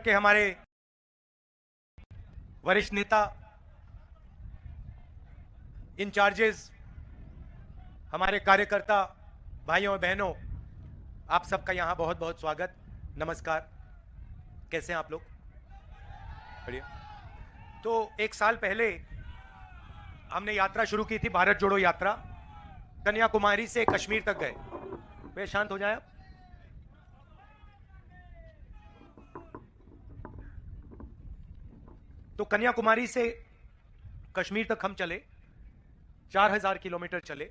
के हमारे वरिष्ठ नेता, इंचार्जेस, हमारे कार्यकर्ता भाइयों और बहनों, आप सबका यहां बहुत बहुत स्वागत, नमस्कार। कैसे हैं आप लोग? बढ़िया। तो एक साल पहले हमने यात्रा शुरू की थी, भारत जोड़ो यात्रा। कन्याकुमारी से कश्मीर तक गए। वे शांत हो जाए आप। तो कन्याकुमारी से कश्मीर तक हम चले, 4000 किलोमीटर चले,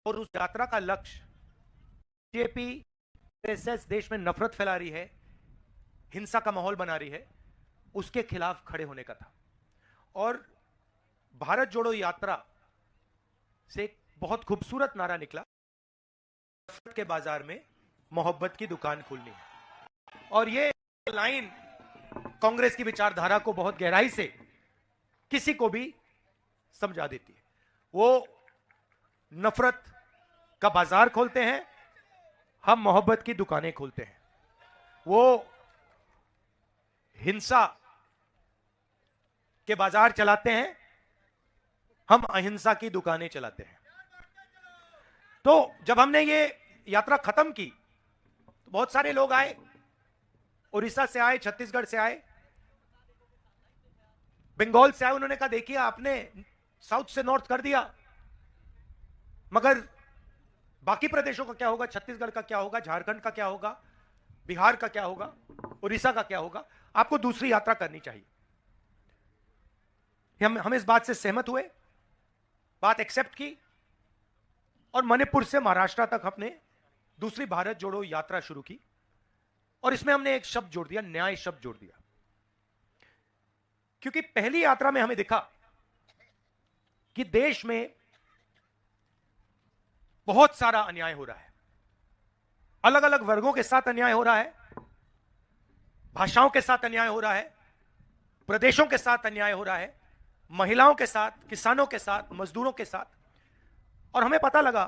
और उस यात्रा का लक्ष्य बीजेपी आरएसएस देश में नफरत फैला रही है, हिंसा का माहौल बना रही है, उसके खिलाफ खड़े होने का था। और भारत जोड़ो यात्रा से एक बहुत खूबसूरत नारा निकला, नफरत के बाजार में मोहब्बत की दुकान खोलनी है। और ये लाइन कांग्रेस की विचारधारा को बहुत गहराई से किसी को भी समझा देती है। वो नफरत का बाजार खोलते हैं, हम मोहब्बत की दुकानें खोलते हैं। वो हिंसा के बाजार चलाते हैं, हम अहिंसा की दुकानें चलाते हैं। तो जब हमने ये यात्रा खत्म की तो बहुत सारे लोग आए, उड़ीसा से आए, छत्तीसगढ़ से आए, बंगाल से आए। उन्होंने कहा देखिए आपने साउथ से नॉर्थ कर दिया, मगर बाकी प्रदेशों का क्या होगा, छत्तीसगढ़ का क्या होगा, झारखंड का क्या होगा, बिहार का क्या होगा, उड़ीसा का क्या होगा? आपको दूसरी यात्रा करनी चाहिए। हम इस बात से सहमत हुए, बात एक्सेप्ट की, और मणिपुर से महाराष्ट्र तक हमने दूसरी भारत जोड़ो यात्रा शुरू की। और इसमें हमने एक शब्द जोड़ दिया, न्याय शब्द जोड़ दिया। क्योंकि पहली यात्रा में हमें दिखा कि देश में बहुत सारा अन्याय हो रहा है, अलग अलग वर्गों के साथ अन्याय हो रहा है, भाषाओं के साथ अन्याय हो रहा है, प्रदेशों के साथ अन्याय हो रहा है, महिलाओं के साथ, किसानों के साथ, मजदूरों के साथ। और हमें पता लगा,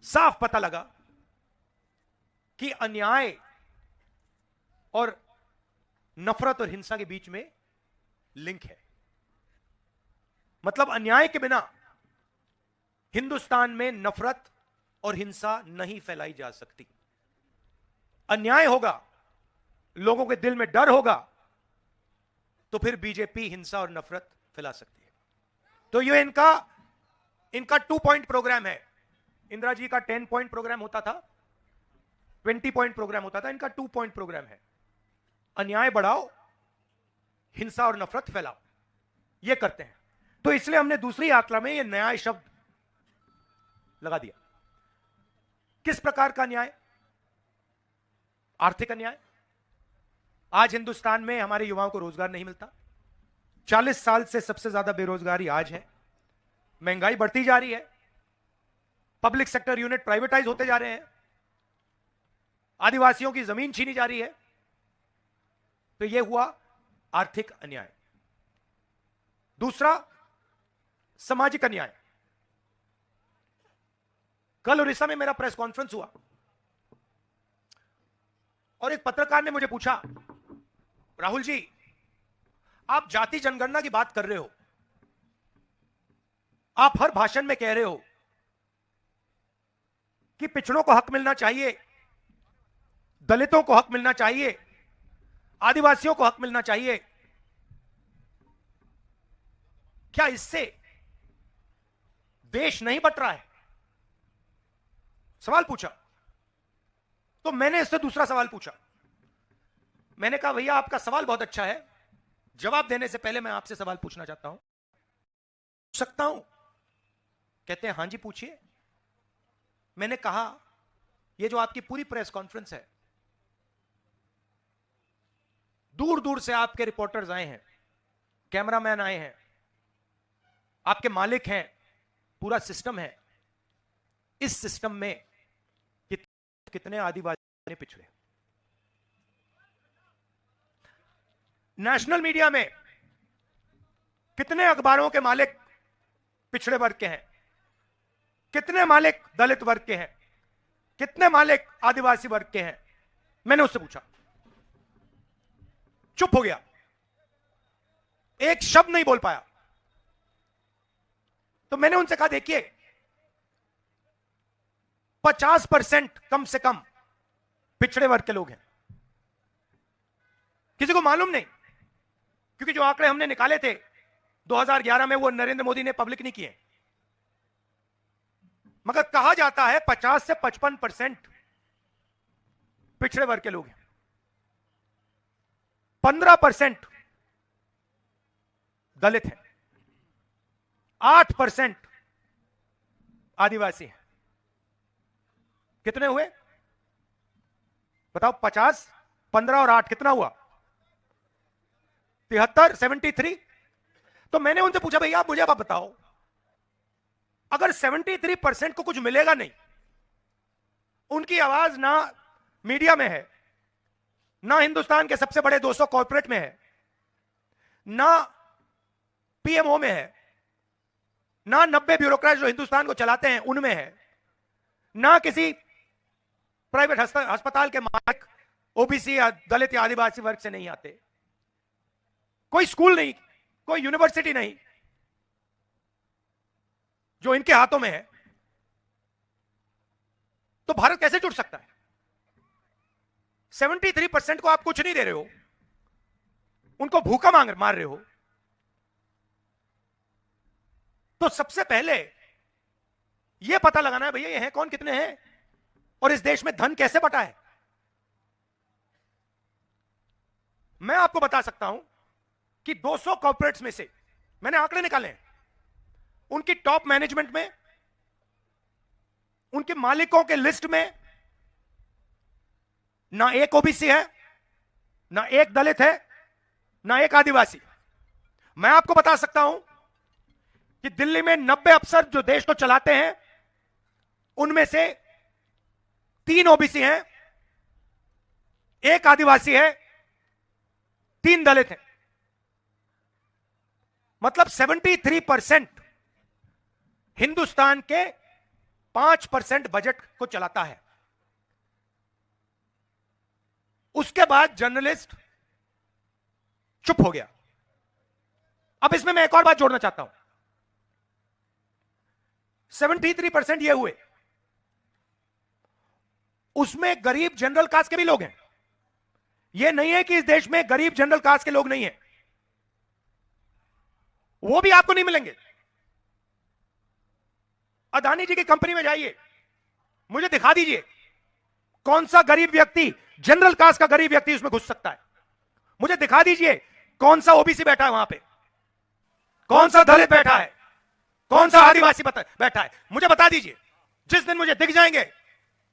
साफ पता लगा कि अन्याय और नफरत और हिंसा के बीच में लिंक है। मतलब अन्याय के बिना हिंदुस्तान में नफरत और हिंसा नहीं फैलाई जा सकती। अन्याय होगा, लोगों के दिल में डर होगा, तो फिर बीजेपी हिंसा और नफरत फैला सकती है। तो ये इनका 2 पॉइंट प्रोग्राम है। इंदिरा जी का 10 पॉइंट प्रोग्राम होता था, 20 पॉइंट प्रोग्राम होता था, इनका 2 पॉइंट प्रोग्राम है। अन्याय बढ़ाओ, हिंसा और नफरत फैलाओ, ये करते हैं। तो इसलिए हमने दूसरी यात्रा में ये न्याय शब्द लगा दिया। किस प्रकार का न्याय? आर्थिक अन्याय। आज हिंदुस्तान में हमारे युवाओं को रोजगार नहीं मिलता, 40 साल से सबसे ज्यादा बेरोजगारी आज है, महंगाई बढ़ती जा रही है, पब्लिक सेक्टर यूनिट प्राइवेटाइज होते जा रहे हैं, आदिवासियों की जमीन छीनी जा रही है। तो यह हुआ आर्थिक अन्याय। दूसरा, सामाजिक अन्याय। कल उड़ीसा में मेरा प्रेस कॉन्फ्रेंस हुआ और एक पत्रकार ने मुझे पूछा, राहुल जी आप जाति जनगणना की बात कर रहे हो, आप हर भाषण में कह रहे हो कि पिछड़ों को हक मिलना चाहिए, दलितों को हक मिलना चाहिए, आदिवासियों को हक मिलना चाहिए। क्या इससे देश नहीं बट रहा है? सवाल पूछा। तो मैंने इससे दूसरा सवाल पूछा। मैंने कहा भैया आपका सवाल बहुत अच्छा है, जवाब देने से पहले मैं आपसे सवाल पूछना चाहता हूं, पूछ सकता हूं? कहते हैं हां जी पूछिए। मैंने कहा ये जो आपकी पूरी प्रेस कॉन्फ्रेंस है, दूर दूर से आपके रिपोर्टर्स आए हैं, कैमरामैन आए हैं, आपके मालिक हैं, पूरा सिस्टम है। इस सिस्टम में कितने आदिवासी पिछड़े? नेशनल मीडिया में कितने अखबारों के मालिक पिछड़े वर्ग के हैं, कितने मालिक दलित वर्ग के हैं, कितने मालिक आदिवासी वर्ग के हैं? मैंने उससे पूछा। चुप हो गया, एक शब्द नहीं बोल पाया। तो मैंने उनसे कहा, देखिए 50% कम से कम पिछड़े वर्ग के लोग हैं। किसी को मालूम नहीं, क्योंकि जो आंकड़े हमने निकाले थे 2011 में वो नरेंद्र मोदी ने पब्लिक नहीं किए, मगर कहा जाता है 50 से 55% पिछड़े वर्ग के लोग हैं, 15% दलित हैं, 8% आदिवासी हैं। कितने हुए बताओ? 50, 15 और 8 कितना हुआ? 73, 73। तो मैंने उनसे पूछा, भैया आप मुझे बताओ, अगर 73% को कुछ मिलेगा नहीं, उनकी आवाज ना मीडिया में है, ना हिंदुस्तान के सबसे बड़े 200 कॉर्पोरेट में है, ना पीएमओ में है, ना 90 ब्यूरोक्रेट जो हिंदुस्तान को चलाते हैं उनमें है, ना किसी प्राइवेट अस्पताल के मालिक ओबीसी या दलित या आदिवासी वर्ग से नहीं आते, कोई स्कूल नहीं, कोई यूनिवर्सिटी नहीं जो इनके हाथों में है, तो भारत कैसे जुड़ सकता है? 73% को आप कुछ नहीं दे रहे हो, उनको भूखा मार रहे हो। तो सबसे पहले यह पता लगाना है भैया ये हैं कौन, कितने हैं, और इस देश में धन कैसे बटा है। मैं आपको बता सकता हूं कि 200 कॉर्पोरेट्स में से मैंने आंकड़े निकाले हैं, उनकी टॉप मैनेजमेंट में, उनके मालिकों के लिस्ट में ना एक ओबीसी है, ना एक दलित है, ना एक आदिवासी। मैं आपको बता सकता हूं कि दिल्ली में 90 अफसर जो देश को चलाते हैं, उनमें से 3 ओबीसी हैं, एक आदिवासी है, 3 दलित हैं। मतलब 73% हिंदुस्तान के 5% बजट को चलाता है। उसके बाद जर्नलिस्ट चुप हो गया। अब इसमें मैं एक और बात जोड़ना चाहता हूं। 73% ये हुए, उसमें गरीब जनरल कास्ट के भी लोग हैं। यह नहीं है कि इस देश में गरीब जनरल कास्ट के लोग नहीं हैं, वो भी आपको नहीं मिलेंगे। अदानी जी की कंपनी में जाइए, मुझे दिखा दीजिए कौन सा गरीब व्यक्ति, जनरल कास्ट का गरीब व्यक्ति उसमें घुस सकता है। मुझे दिखा दीजिए कौन सा ओबीसी बैठा है वहां पे, कौन सा दलित बैठा है, कौन सा आदिवासी बैठा है। मुझे बता दीजिए। जिस दिन मुझे दिख जाएंगे,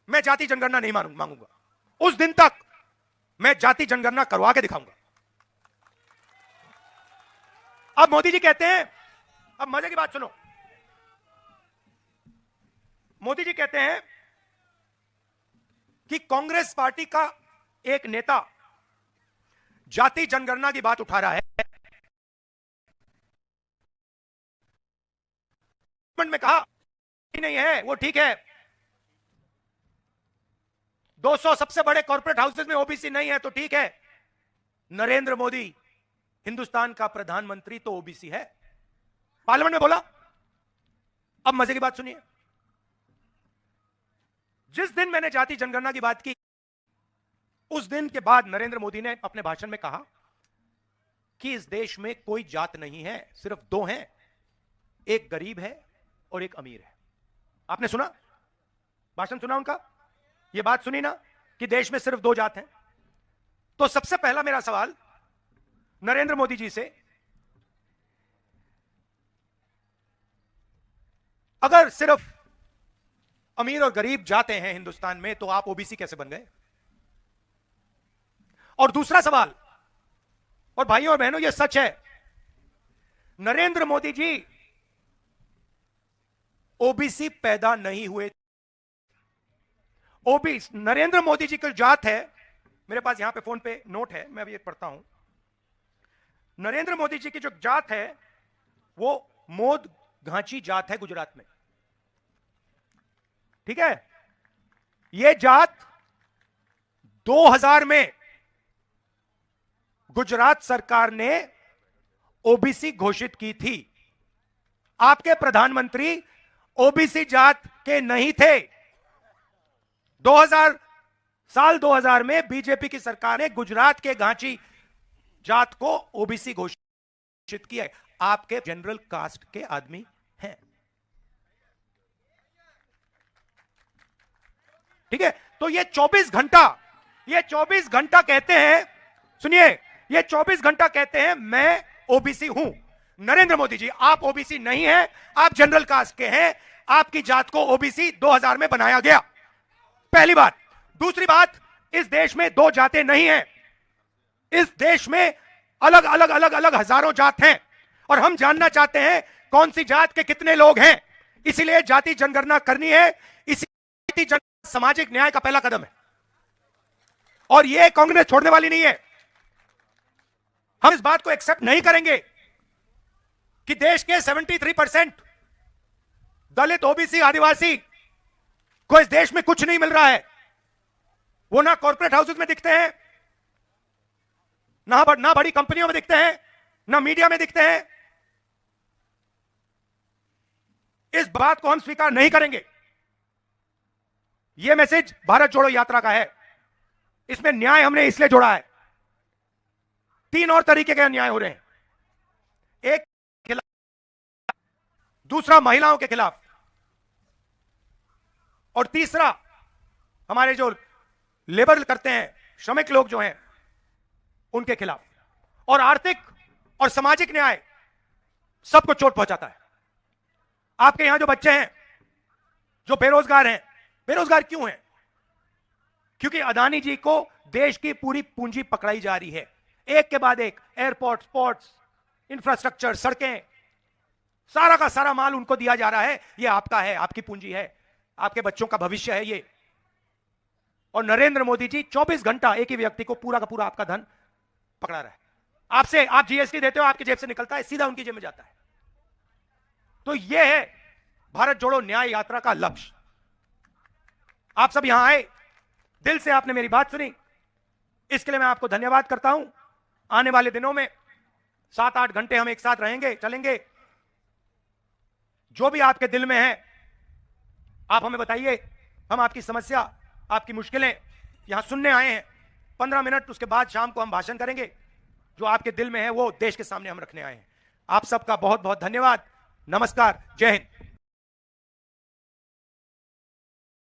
मैं जाति जनगणना नहीं मांगूंगा। उस दिन तक मैं जाति जनगणना करवा के दिखाऊंगा। अब मोदी जी कहते हैं, अब मजे की बात सुनो, मोदी जी कहते हैं कि कांग्रेस पार्टी का एक नेता जाति जनगणना की बात उठा रहा है। में कहा नहीं है, वो ठीक है, 200 सबसे बड़े कॉर्पोरेट हाउसेस में ओबीसी नहीं है तो ठीक है। नरेंद्र मोदी हिंदुस्तान का प्रधानमंत्री तो ओबीसी है, पार्लियामेंट में बोला। अब मजे की बात सुनिए, जिस दिन मैंने जाति जनगणना की बात की, उस दिन के बाद नरेंद्र मोदी ने अपने भाषण में कहा कि इस देश में कोई जात नहीं है, सिर्फ 2 हैं, एक गरीब है और एक अमीर है। आपने सुना भाषण, सुना उनका? यह बात सुनी ना कि देश में सिर्फ 2 जात हैं। तो सबसे पहला मेरा सवाल नरेंद्र मोदी जी से, अगर सिर्फ अमीर और गरीब जाते हैं हिंदुस्तान में, तो आप ओबीसी कैसे बन गए? और दूसरा सवाल, और भाइयों और बहनों यह सच है, नरेंद्र मोदी जी ओबीसी पैदा नहीं हुए। ओबीसी, नरेंद्र मोदी जी की जात है, मेरे पास यहां पे फोन पे नोट है, मैं अभी पढ़ता हूं। नरेंद्र मोदी जी की जो जात है वो मोद घांची जात है गुजरात में, ठीक है। यह जात 2000 में गुजरात सरकार ने ओबीसी घोषित की थी। आपके प्रधानमंत्री ओबीसी जात के नहीं थे। 2000 में बीजेपी की सरकार ने गुजरात के घांची जात को ओबीसी घोषित किया है। आपके जनरल कास्ट के आदमी हैं। ठीक है, तो ये 24 घंटा कहते हैं, सुनिए, ये 24 घंटा कहते हैं मैं ओबीसी हूं। नरेंद्र मोदी जी, आप ओबीसी नहीं हैं, आप जनरल कास्ट के हैं। आपकी जात को ओबीसी 2000 में बनाया गया, पहली बात। दूसरी बात, इस देश में दो जातें नहीं हैं। इस देश में अलग अलग हजारों जात हैं, और हम जानना चाहते हैं कौन सी जात के कितने लोग हैं। इसीलिए जाति जनगणना करनी है। इसी सामाजिक न्याय का पहला कदम है, और यह कांग्रेस छोड़ने वाली नहीं है। हम इस बात को एक्सेप्ट नहीं करेंगे कि देश के 73% दलित, ओबीसी, आदिवासी को इस देश में कुछ नहीं मिल रहा है। वो ना कॉर्पोरेट हाउसेस में दिखते हैं, ना बड़ी कंपनियों में दिखते हैं, ना मीडिया में दिखते हैं। इस बात को हम स्वीकार नहीं करेंगे। यह मैसेज भारत जोड़ो यात्रा का है। इसमें न्याय हमने इसलिए जोड़ा है। 3 और तरीके के अन्याय हो रहे हैं। एक खिलाफ, दूसरा महिलाओं के खिलाफ, और तीसरा हमारे जो लेबर करते हैं, श्रमिक लोग जो हैं, उनके खिलाफ। और आर्थिक और सामाजिक न्याय सबको चोट पहुंचाता है। आपके यहां जो बच्चे हैं जो बेरोजगार हैं, बेरोजगार क्यों हैं? क्योंकि अदानी जी को देश की पूरी पूंजी पकड़ाई जा रही है, एक के बाद एक। एयरपोर्ट, पोर्ट्स, इंफ्रास्ट्रक्चर, सड़कें, सारा का सारा माल उनको दिया जा रहा है। ये आपका है, आपकी पूंजी है, आपके बच्चों का भविष्य है ये। और नरेंद्र मोदी जी 24 घंटा एक ही व्यक्ति को पूरा का पूरा आपका धन पकड़ा रहा है। आपसे, आप जीएसटी देते हो, आपकी जेब से निकलता है, सीधा उनकी जेब में जाता है। तो यह है भारत जोड़ो न्याय यात्रा का लक्ष्य। आप सब यहां आए, दिल से आपने मेरी बात सुनी, इसके लिए मैं आपको धन्यवाद करता हूं। आने वाले दिनों में 7-8 घंटे हम एक साथ रहेंगे, चलेंगे। जो भी आपके दिल में है आप हमें बताइए। हम आपकी समस्या, आपकी मुश्किलें यहां सुनने आए हैं। 15 मिनट, उसके बाद शाम को हम भाषण करेंगे। जो आपके दिल में है वो देश के सामने हम रखने आए हैं। आप सबका बहुत बहुत धन्यवाद। नमस्कार, जय हिंद।